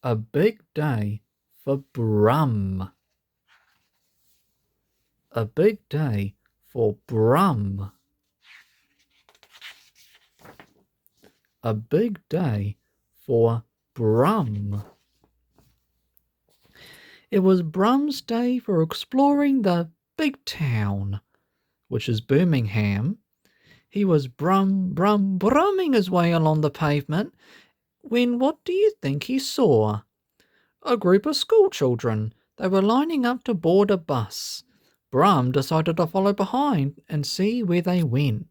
A big day for Brum. A big day for Brum. A big day for Brum. It was Brum's day for exploring the big town, which is Birmingham. He was brumming his way along the pavement when what do you think he saw? A group of school children. They were lining up to board a bus. Brum decided to follow behind and see where they went.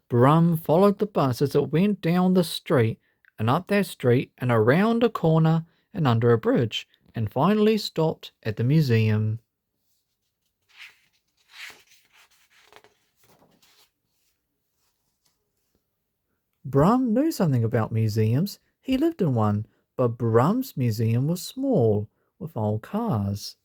Brum followed the bus as it went down the street and up that street and around a corner and under a bridge and finally stopped at the museum. Brum knew something about museums. He lived in one, but Brum's museum was small, with old cars.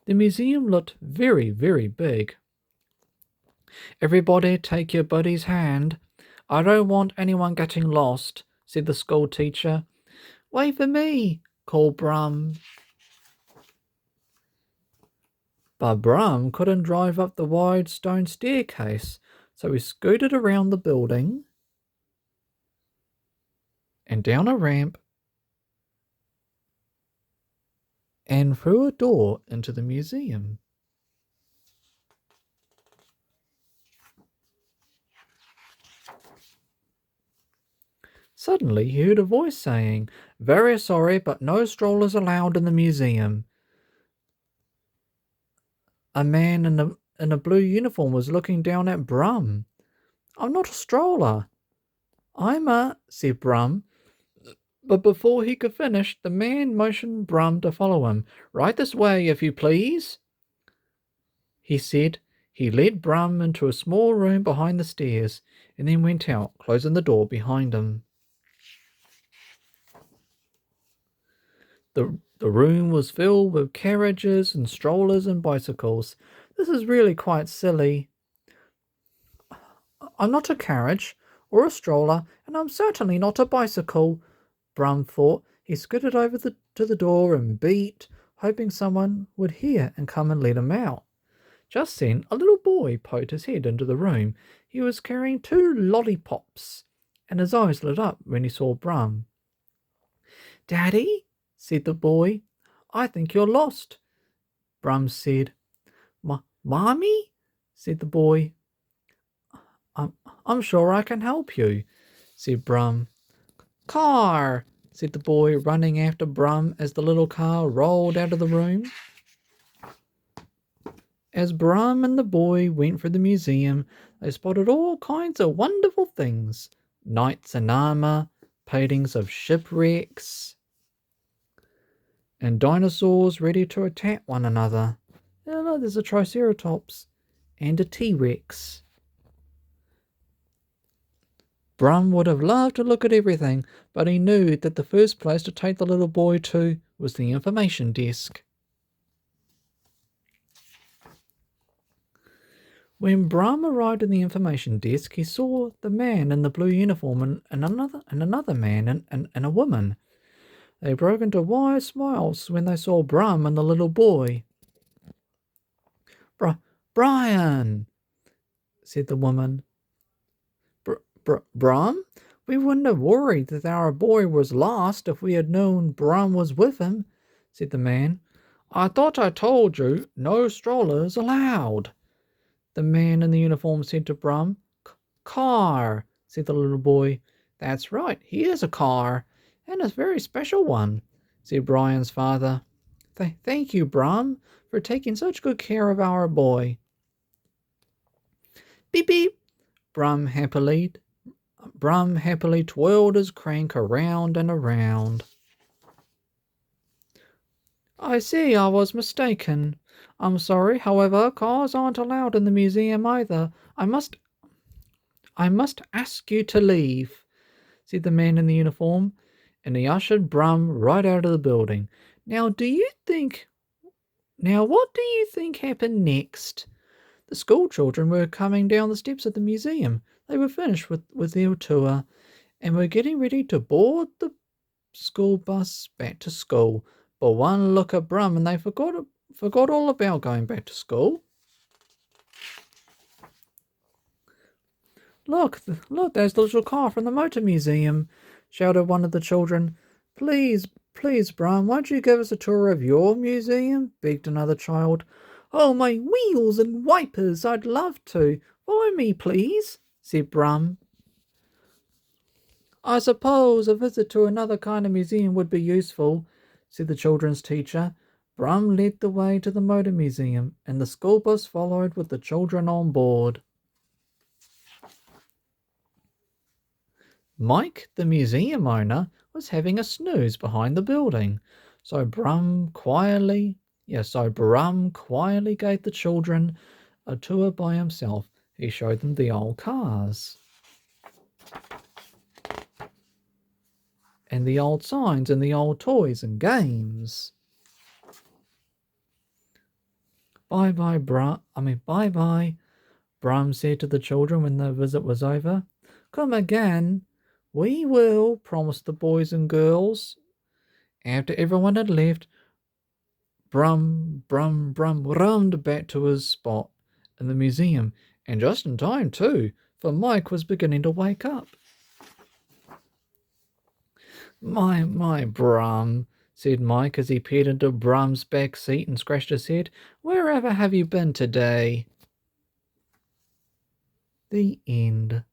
The museum looked very, very big. Everybody take your buddy's hand. I don't want anyone getting lost, said the school teacher. Wait for me, called Brum. But Brum couldn't drive up the wide stone staircase, so he scooted around the building and down a ramp and through a door into the museum. Suddenly he heard a voice saying, "Very sorry, but no strollers allowed in the museum." A man in a blue uniform was looking down at Brum. "I'm not a stroller." Said Brum. But before he could finish, the man motioned Brum to follow him. "Right this way, if you please," he said. He led Brum into a small room behind the stairs and then went out, closing the door behind him. The room was filled with carriages and strollers and bicycles. This is really quite silly. I'm not a carriage or a stroller, and I'm certainly not a bicycle, Brum thought. He scooted over to the door and beat, hoping someone would hear and come and let him out. Just then, a little boy poked his head into the room. He was carrying 2 lollipops, and his eyes lit up when he saw Brum. "Daddy," said the boy, "I think you're lost." Brum said, "Mommy?" said the boy. I'm sure I can help you," said Brum. "Car!" said the boy, running after Brum as the little car rolled out of the room. As Brum and the boy went through the museum, they spotted all kinds of wonderful things. Knights in armor, paintings of shipwrecks, and dinosaurs ready to attack one another. Oh, look, there's a Triceratops and a T-Rex. Brum would have loved to look at everything, but he knew that the first place to take the little boy to was the information desk. When Brum arrived at the information desk, he saw the man in the blue uniform and another man and a woman. They broke into wide smiles when they saw Brum and the little boy. "Brian," said the woman. "Brum? We wouldn't have worried that our boy was lost if we had known Brum was with him," said the man. "I thought I told you, no strollers allowed," the man in the uniform said to Brum. "Car," said the little boy. "That's right, he is a car, and a very special one," said Brian's father. Thank you, Brum, for taking such good care of our boy." Beep beep, Brum happily twirled his crank around and around. "I see I was mistaken. I'm sorry, however, cars aren't allowed in the museum either. I must ask you to leave," said the man in the uniform, and he ushered Brum right out of the building. Now what do you think happened next? The school children were coming down the steps of the museum. They were finished with their tour and were getting ready to board the school bus back to school. But one look at Brum and they forgot all about going back to school. Look, there's the little car from the motor museum, shouted one of the children. Please, Brum, won't you give us a tour of your museum? Begged another child. Oh, my wheels and wipers, I'd love to. Follow me, please, said Brum. I suppose a visit to another kind of museum would be useful, said the children's teacher. Brum led the way to the motor museum, and the school bus followed with the children on board. Mike, the museum owner, was having a snooze behind the building, so Brum quietly gave the children a tour by himself. He showed them the old cars and the old signs and the old toys and games. Bye-bye, Brum said to the children when the visit was over. Come again. We will, promised the boys and girls. After everyone had left, Brum rummed back to his spot in the museum, and just in time too, for Mike was beginning to wake up. My Brum, said Mike as he peered into Brum's back seat and scratched his head. Wherever have you been today? The end.